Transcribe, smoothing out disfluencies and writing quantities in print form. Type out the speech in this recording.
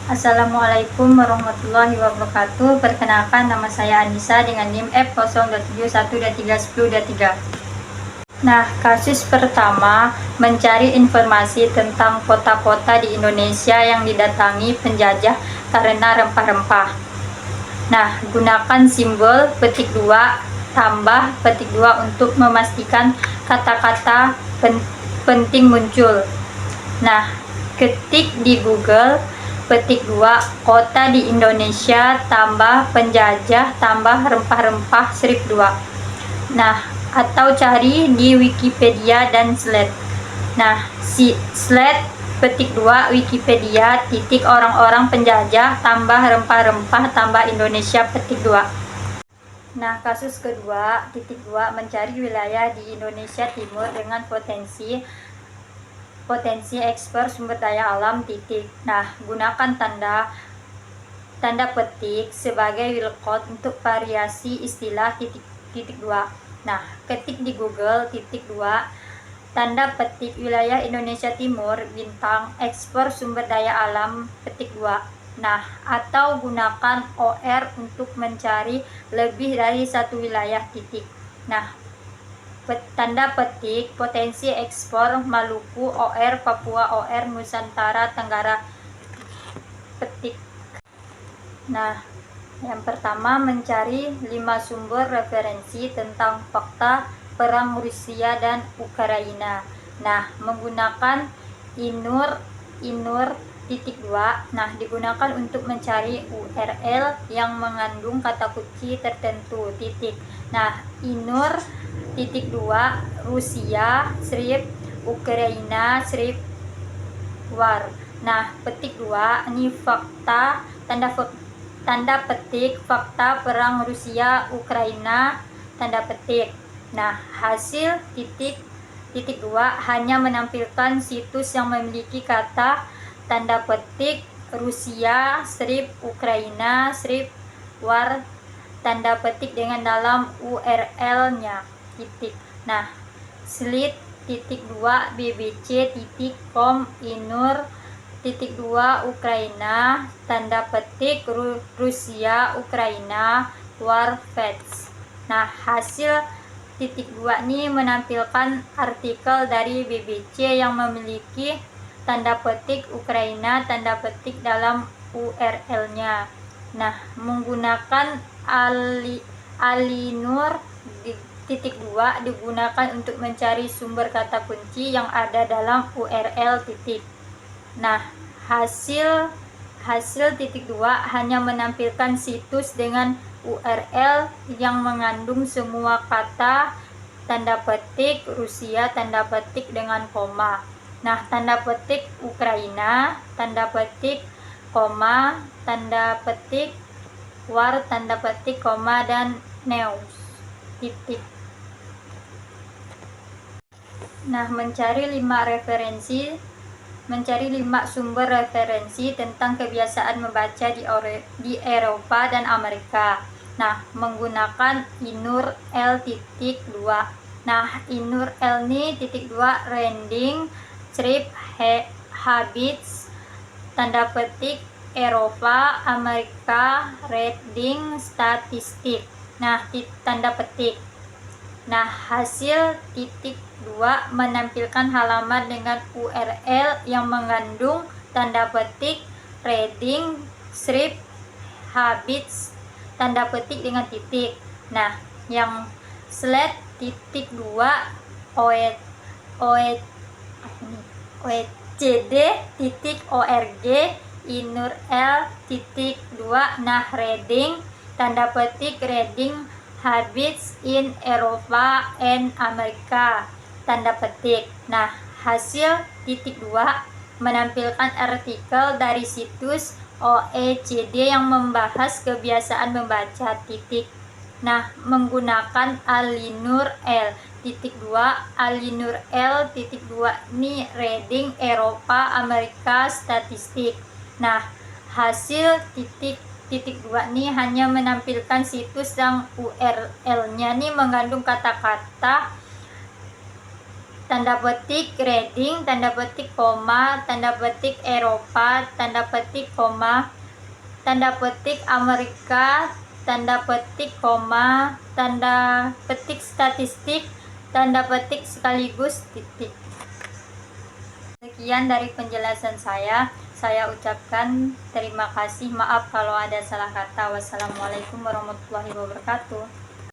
Assalamualaikum warahmatullahi wabarakatuh. Perkenalkan, nama saya Anissa dengan NIM F027123123. Nah, kasus pertama mencari informasi tentang kota-kota di Indonesia yang didatangi penjajah karena rempah-rempah. Nah, gunakan simbol petik 2 tambah petik 2 untuk memastikan kata-kata penting muncul. Nah, ketik di Google petik 2 kota di Indonesia tambah penjajah tambah rempah-rempah strip 2. Nah, atau cari di Wikipedia dan Slate. Nah, si Slate petik 2 Wikipedia titik orang-orang penjajah tambah rempah-rempah tambah Indonesia petik 2. Nah, kasus kedua titik 2 mencari wilayah di Indonesia Timur dengan potensi ekspor sumber daya alam titik. Nah, gunakan tanda petik sebagai wildcard untuk variasi istilah titik 2. Nah, ketik di Google titik 2 tanda petik wilayah Indonesia Timur bintang ekspor sumber daya alam petik 2. Nah, atau gunakan OR untuk mencari lebih dari satu wilayah titik. Nah, tanda petik potensi ekspor Maluku OR Papua OR Nusantara Tenggara petik. Nah, yang pertama mencari 5 sumber referensi tentang fakta perang Rusia dan Ukraina. Nah, menggunakan inur titik 2. Nah, digunakan untuk mencari URL yang mengandung kata kunci tertentu titik. Nah, inur titik 2 Rusia strip Ukraina strip war. Nah, petik 2 ini fakta tanda petik fakta perang Rusia Ukraina tanda petik. Nah, hasil titik 2 hanya menampilkan situs yang memiliki kata tanda petik Rusia strip Ukraina strip war tanda petik dengan dalam URL-nya titik. Nah, slit titik 2 bbc.com inur titik 2 Ukraina tanda petik Rusia Ukraina war facts. Nah, hasil titik 2 ini menampilkan artikel dari BBC yang memiliki tanda petik Ukraina tanda petik dalam URL-nya. Nah, menggunakan alinur titik 2 digunakan untuk mencari sumber kata kunci yang ada dalam URL titik. Nah, hasil titik 2 hanya menampilkan situs dengan URL yang mengandung semua kata tanda petik Rusia tanda petik dengan koma. Nah, tanda petik Ukraina tanda petik koma tanda petik war tanda petik koma dan news titik. Nah, mencari 5 sumber referensi tentang kebiasaan membaca di Eropa dan Amerika. Nah, menggunakan inur L titik 2. Nah, inur L ini titik 2 reading strip habits tanda petik Eropa Amerika reading statistik. Nah, tanda petik. Nah, hasil titik 2 menampilkan halaman dengan URL yang mengandung tanda petik reading strip habits tanda petik dengan titik. Nah, yang slide titik 2 OECD.org inur L titik 2 nah reading tanda petik reading habits in Eropa and Amerika tanda petik. Nah, hasil titik 2 menampilkan artikel dari situs OECD yang membahas kebiasaan membaca titik. Nah, menggunakan alinur L titik 2 alinur L titik 2 ini reading Eropa Amerika statistik. Nah, hasil titik 2 ini hanya menampilkan situs yang URL-nya ini mengandung kata-kata tanda petik reading, tanda petik koma, tanda petik Eropa, tanda petik koma, tanda petik Amerika, tanda petik koma, tanda petik statistik, tanda petik sekaligus titik. Sekian dari penjelasan saya. Saya ucapkan terima kasih. Maaf kalau ada salah kata. Wassalamualaikum warahmatullahi wabarakatuh.